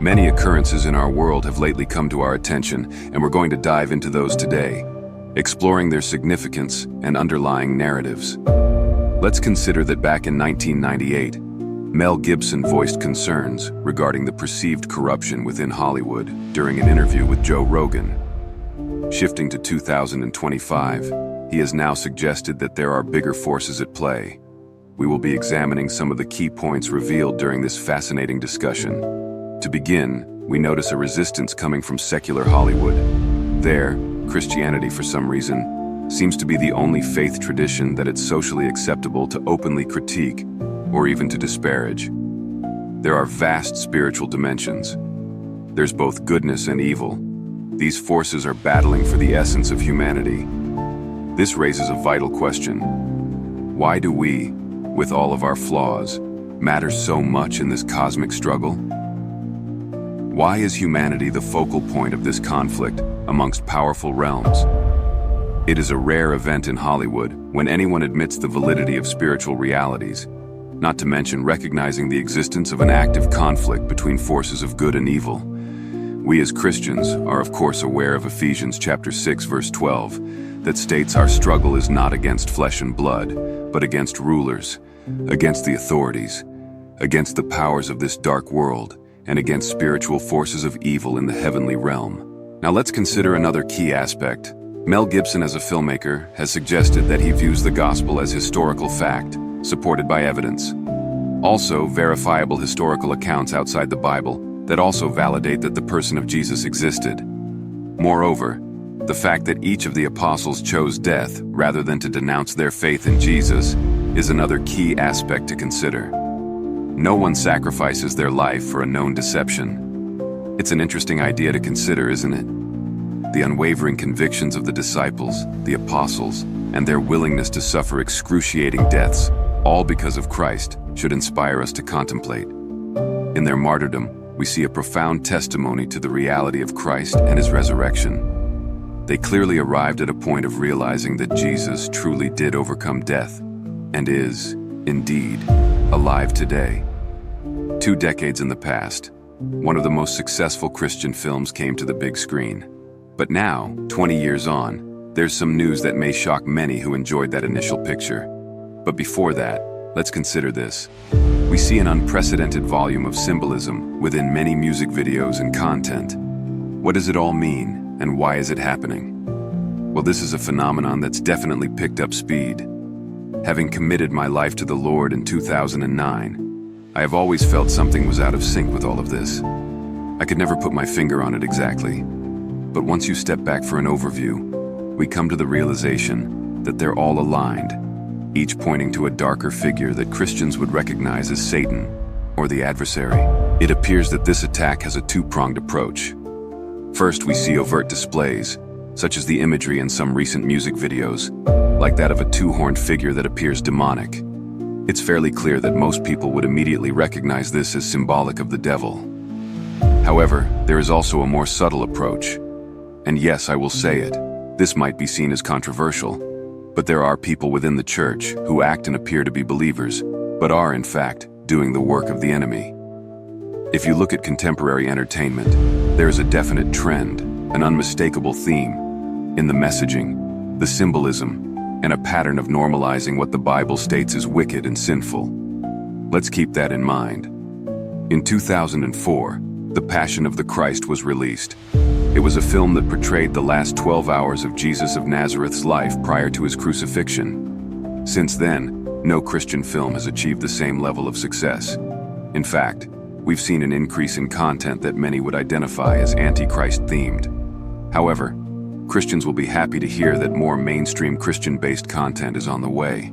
Many occurrences in our world have lately come to our attention, and we're going to dive into those today, exploring their significance and underlying narratives. Let's consider that back in 1998, Mel Gibson voiced concerns regarding the perceived corruption within Hollywood during an interview with Joe Rogan. Shifting to 2025, he has now suggested that there are bigger forces at play. We will be examining some of the key points revealed during this fascinating discussion. To begin, we notice a resistance coming from secular Hollywood. There, Christianity, for some reason, seems to be the only faith tradition that it's socially acceptable to openly critique or even to disparage. There are vast spiritual dimensions. There's both goodness and evil. These forces are battling for the essence of humanity. This raises a vital question. Why do we, with all of our flaws, matter so much in this cosmic struggle? Why is humanity the focal point of this conflict amongst powerful realms? It is a rare event in Hollywood when anyone admits the validity of spiritual realities, not to mention recognizing the existence of an active conflict between forces of good and evil. We as Christians are of course aware of Ephesians chapter 6 verse 12 that states our struggle is not against flesh and blood, but against rulers, against the authorities, against the powers of this dark world, and against spiritual forces of evil in the heavenly realm. Now let's consider another key aspect. Mel Gibson, as a filmmaker, has suggested that he views the gospel as historical fact, supported by evidence. Also, verifiable historical accounts outside the Bible that also validate that the person of Jesus existed. Moreover, the fact that each of the apostles chose death rather than to denounce their faith in Jesus is another key aspect to consider. No one sacrifices their life for a known deception. It's an interesting idea to consider, isn't it? The unwavering convictions of the disciples, the apostles, and their willingness to suffer excruciating deaths, all because of Christ, should inspire us to contemplate. In their martyrdom, we see a profound testimony to the reality of Christ and his resurrection. They clearly arrived at a point of realizing that Jesus truly did overcome death and is, indeed, alive today. 2 decades in the past, one of the most successful Christian films came to the big screen. But now, 20 years on, there's some news that may shock many who enjoyed that initial picture. But before that, let's consider this. We see an unprecedented volume of symbolism within many music videos and content. What does it all mean, and why is it happening? Well, this is a phenomenon that's definitely picked up speed. Having committed my life to the Lord in 2009, I have always felt something was out of sync with all of this. I could never put my finger on it exactly. But once you step back for an overview, we come to the realization that they're all aligned, each pointing to a darker figure that Christians would recognize as Satan, or the adversary. It appears that this attack has a two-pronged approach. First, we see overt displays, such as the imagery in some recent music videos, like that of a two-horned figure that appears demonic. It's fairly clear that most people would immediately recognize this as symbolic of the devil. However, there is also a more subtle approach. And yes, I will say it, this might be seen as controversial, but there are people within the church who act and appear to be believers, but are, in fact, doing the work of the enemy. If you look at contemporary entertainment, there is a definite trend, an unmistakable theme, in the messaging, the symbolism, and a pattern of normalizing what the Bible states is wicked and sinful. Let's keep that in mind. In 2004, The Passion of the Christ was released. It was a film that portrayed the last 12 hours of Jesus of Nazareth's life prior to his crucifixion. Since then, no Christian film has achieved the same level of success. In fact, we've seen an increase in content that many would identify as Antichrist-themed. However, Christians will be happy to hear that more mainstream Christian-based content is on the way.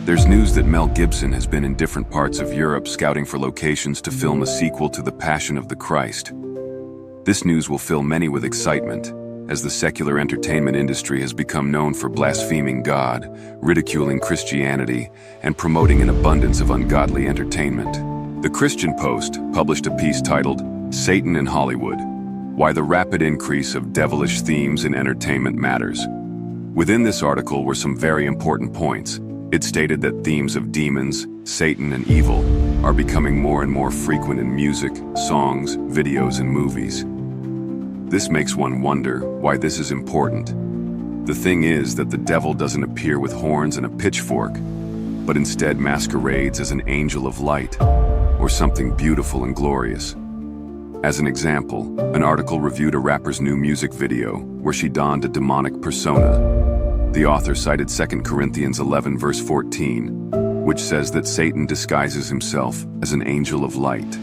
There's news that Mel Gibson has been in different parts of Europe scouting for locations to film a sequel to The Passion of the Christ. This news will fill many with excitement, as the secular entertainment industry has become known for blaspheming God, ridiculing Christianity, and promoting an abundance of ungodly entertainment. The Christian Post published a piece titled, "Satan in Hollywood: Why the Rapid Increase of Devilish Themes in Entertainment Matters." Within this article were some very important points. It stated that themes of demons, Satan, and evil are becoming more and more frequent in music, songs, videos, and movies. This makes one wonder why this is important. The thing is that the devil doesn't appear with horns and a pitchfork, but instead masquerades as an angel of light, or something beautiful and glorious. As an example, an article reviewed a rapper's new music video where she donned a demonic persona. The author cited 2 Corinthians 11 verse 14, which says that Satan disguises himself as an angel of light.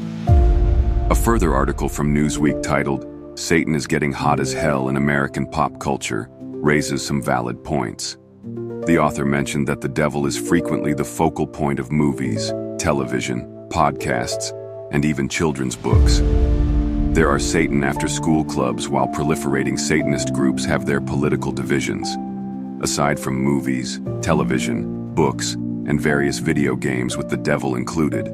A further article from Newsweek titled, "Satan is Getting Hot as Hell in American Pop Culture," raises some valid points. The author mentioned that the devil is frequently the focal point of movies, television, podcasts, and even children's books. There are Satan after-school clubs while proliferating Satanist groups have their political divisions. Aside from movies, television, books, and various video games with the devil included,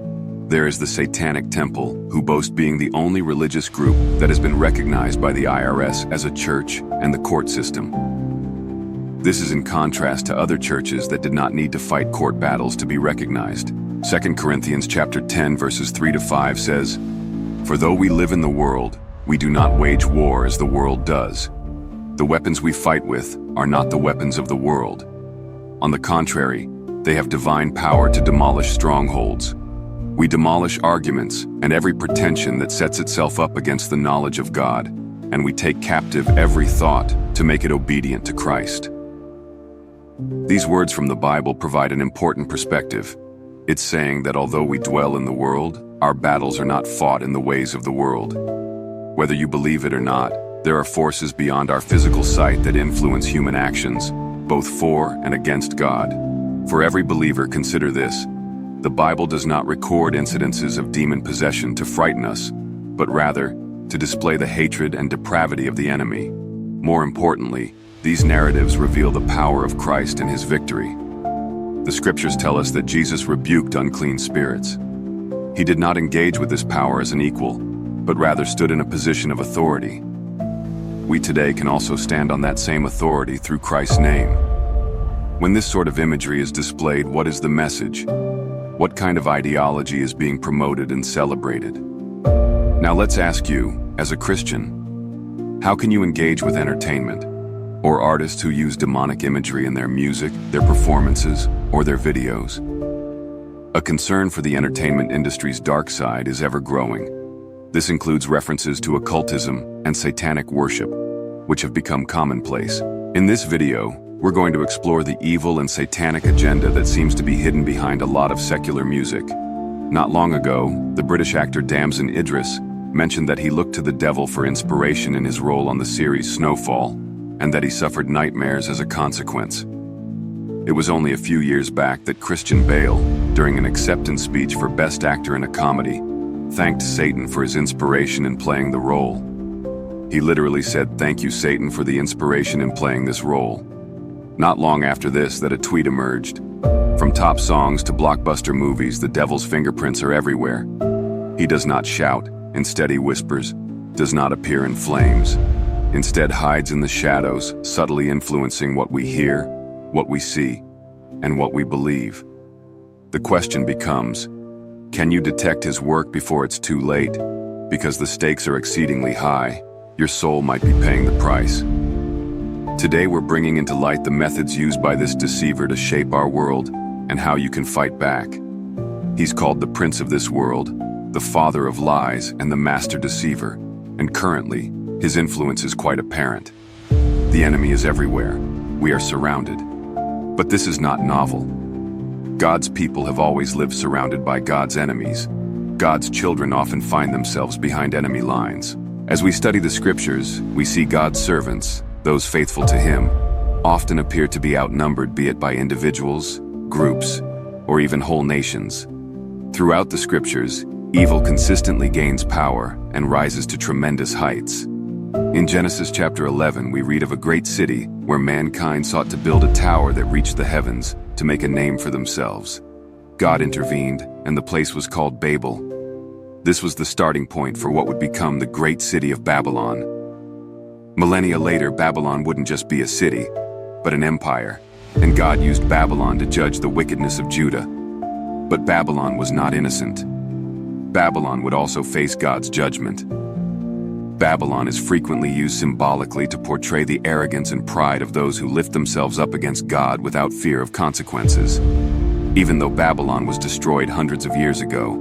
there is the Satanic Temple, who boast being the only religious group that has been recognized by the IRS as a church and the court system. This is in contrast to other churches that did not need to fight court battles to be recognized. 2 Corinthians chapter 10 verses 3 to 5 says, "For though we live in the world, we do not wage war as the world does. The weapons we fight with are not the weapons of the world. On the contrary, they have divine power to demolish strongholds. We demolish arguments and every pretension that sets itself up against the knowledge of God, and we take captive every thought to make it obedient to Christ." These words from the Bible provide an important perspective. It's saying that although we dwell in the world, our battles are not fought in the ways of the world. Whether you believe it or not, there are forces beyond our physical sight that influence human actions, both for and against God. For every believer, consider this: the Bible does not record incidences of demon possession to frighten us, but rather to display the hatred and depravity of the enemy. More importantly, these narratives reveal the power of Christ and his victory. The scriptures tell us that Jesus rebuked unclean spirits. He did not engage with this power as an equal, but rather stood in a position of authority. We today can also stand on that same authority through Christ's name. When this sort of imagery is displayed, what is the message? What kind of ideology is being promoted and celebrated? Now let's ask you, as a Christian, how can you engage with entertainment, or artists who use demonic imagery in their music, their performances, or their videos? A concern for the entertainment industry's dark side is ever growing. This includes references to occultism and satanic worship, which have become commonplace. In this video, we're going to explore the evil and satanic agenda that seems to be hidden behind a lot of secular music. Not long ago, the British actor Damson Idris mentioned that he looked to the devil for inspiration in his role on the series Snowfall, and that he suffered nightmares as a consequence. It was only a few years back that Christian Bale, during an acceptance speech for Best Actor in a Comedy, thanked Satan for his inspiration in playing the role. He literally said, "Thank you, Satan, for the inspiration in playing this role." Not long after this, that a tweet emerged. From top songs to blockbuster movies, the devil's fingerprints are everywhere. He does not shout, instead he whispers, does not appear in flames. Instead hides in the shadows, subtly influencing what we hear, what we see, and what we believe. The question becomes, can you detect his work before it's too late? Because the stakes are exceedingly high, your soul might be paying the price. Today we're bringing into light the methods used by this deceiver to shape our world and how you can fight back. He's called the Prince of this world, the father of lies, and the master deceiver, and currently, his influence is quite apparent. The enemy is everywhere. We are surrounded. But this is not novel. God's people have always lived surrounded by God's enemies. God's children often find themselves behind enemy lines. As we study the scriptures, we see God's servants, those faithful to him, often appear to be outnumbered, be it by individuals, groups, or even whole nations. Throughout the scriptures, evil consistently gains power and rises to tremendous heights. In Genesis chapter 11, we read of a great city where mankind sought to build a tower that reached the heavens to make a name for themselves. God intervened, and the place was called Babel. This was the starting point for what would become the great city of Babylon. Millennia later, Babylon wouldn't just be a city, but an empire, and God used Babylon to judge the wickedness of Judah. But Babylon was not innocent. Babylon would also face God's judgment. Babylon is frequently used symbolically to portray the arrogance and pride of those who lift themselves up against God without fear of consequences. Even though Babylon was destroyed hundreds of years ago,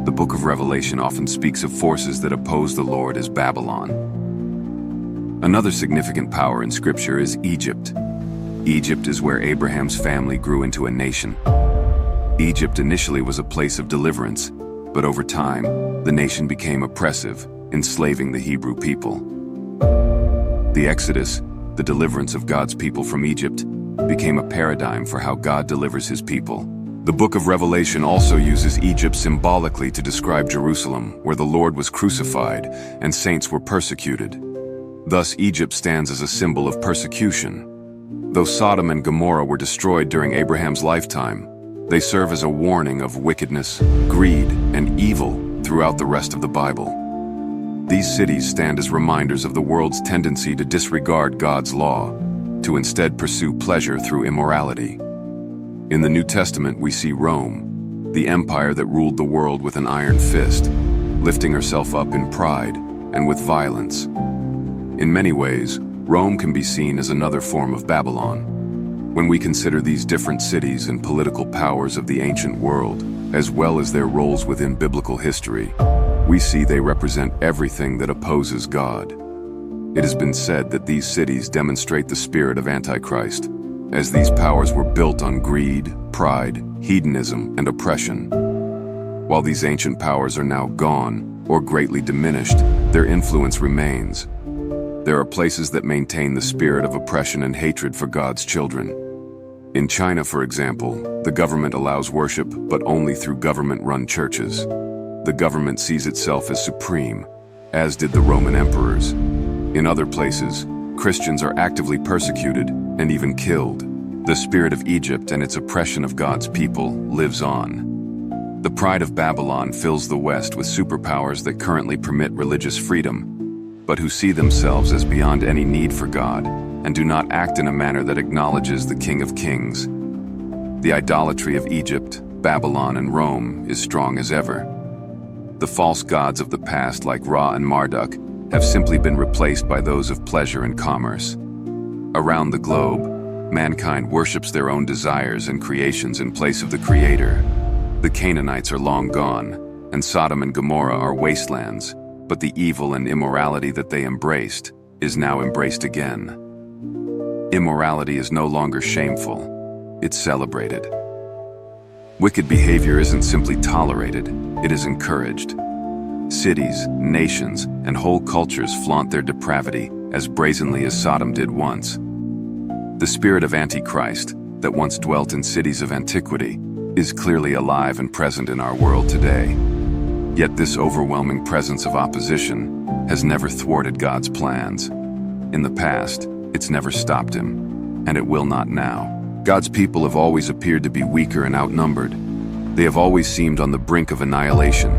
the book of Revelation often speaks of forces that oppose the Lord as Babylon. Another significant power in Scripture is Egypt. Egypt is where Abraham's family grew into a nation. Egypt initially was a place of deliverance, but over time, the nation became oppressive, enslaving the Hebrew people. The Exodus, the deliverance of God's people from Egypt, became a paradigm for how God delivers his people. The book of Revelation also uses Egypt symbolically to describe Jerusalem, where the Lord was crucified and saints were persecuted. Thus, Egypt stands as a symbol of persecution. Though Sodom and Gomorrah were destroyed during Abraham's lifetime, they serve as a warning of wickedness, greed, and evil throughout the rest of the Bible. These cities stand as reminders of the world's tendency to disregard God's law, to instead pursue pleasure through immorality. In the New Testament, we see Rome, the empire that ruled the world with an iron fist, lifting herself up in pride and with violence. In many ways, Rome can be seen as another form of Babylon. When we consider these different cities and political powers of the ancient world, as well as their roles within biblical history, we see they represent everything that opposes God. It has been said that these cities demonstrate the spirit of Antichrist, as these powers were built on greed, pride, hedonism, and oppression. While these ancient powers are now gone or greatly diminished, their influence remains. There are places that maintain the spirit of oppression and hatred for God's children. In China, for example, the government allows worship, but only through government-run churches. The government sees itself as supreme, as did the Roman emperors. In other places, Christians are actively persecuted and even killed. The spirit of Egypt and its oppression of God's people lives on. The pride of Babylon fills the West with superpowers that currently permit religious freedom, but who see themselves as beyond any need for God and do not act in a manner that acknowledges the King of Kings. The idolatry of Egypt, Babylon, and Rome is strong as ever. The false gods of the past, like Ra and Marduk, have simply been replaced by those of pleasure and commerce. Around the globe, mankind worships their own desires and creations in place of the Creator. The Canaanites are long gone, and Sodom and Gomorrah are wastelands, but the evil and immorality that they embraced is now embraced again. Immorality is no longer shameful, it's celebrated. Wicked behavior isn't simply tolerated, it is encouraged. Cities, nations, and whole cultures flaunt their depravity as brazenly as Sodom did once. The spirit of Antichrist, that once dwelt in cities of antiquity, is clearly alive and present in our world today. Yet this overwhelming presence of opposition has never thwarted God's plans. In the past, it's never stopped him, and it will not now. God's people have always appeared to be weaker and outnumbered. They have always seemed on the brink of annihilation.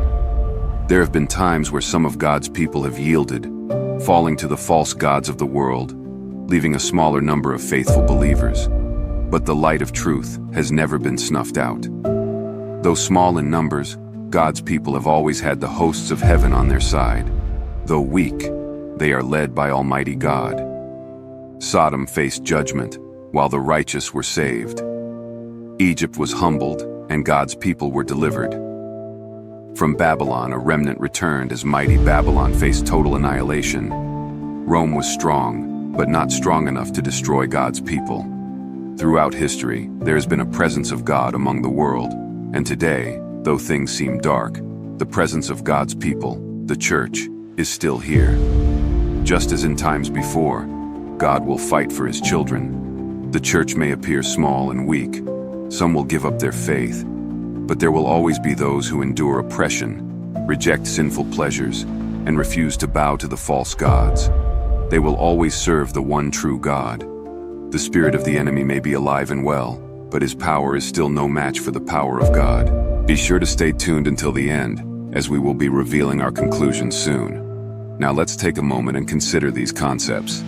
There have been times where some of God's people have yielded, falling to the false gods of the world, leaving a smaller number of faithful believers. But the light of truth has never been snuffed out. Though small in numbers, God's people have always had the hosts of heaven on their side. Though weak, they are led by Almighty God. Sodom faced judgment, while the righteous were saved. Egypt was humbled, and God's people were delivered. From Babylon, a remnant returned as mighty Babylon faced total annihilation. Rome was strong, but not strong enough to destroy God's people. Throughout history, there has been a presence of God among the world, and today, though things seem dark, the presence of God's people, the church, is still here. Just as in times before, God will fight for his children. The church may appear small and weak. Some will give up their faith, but there will always be those who endure oppression, reject sinful pleasures, and refuse to bow to the false gods. They will always serve the one true God. The spirit of the enemy may be alive and well, but his power is still no match for the power of God. Be sure to stay tuned until the end, as we will be revealing our conclusions soon. Now let's take a moment and consider these concepts.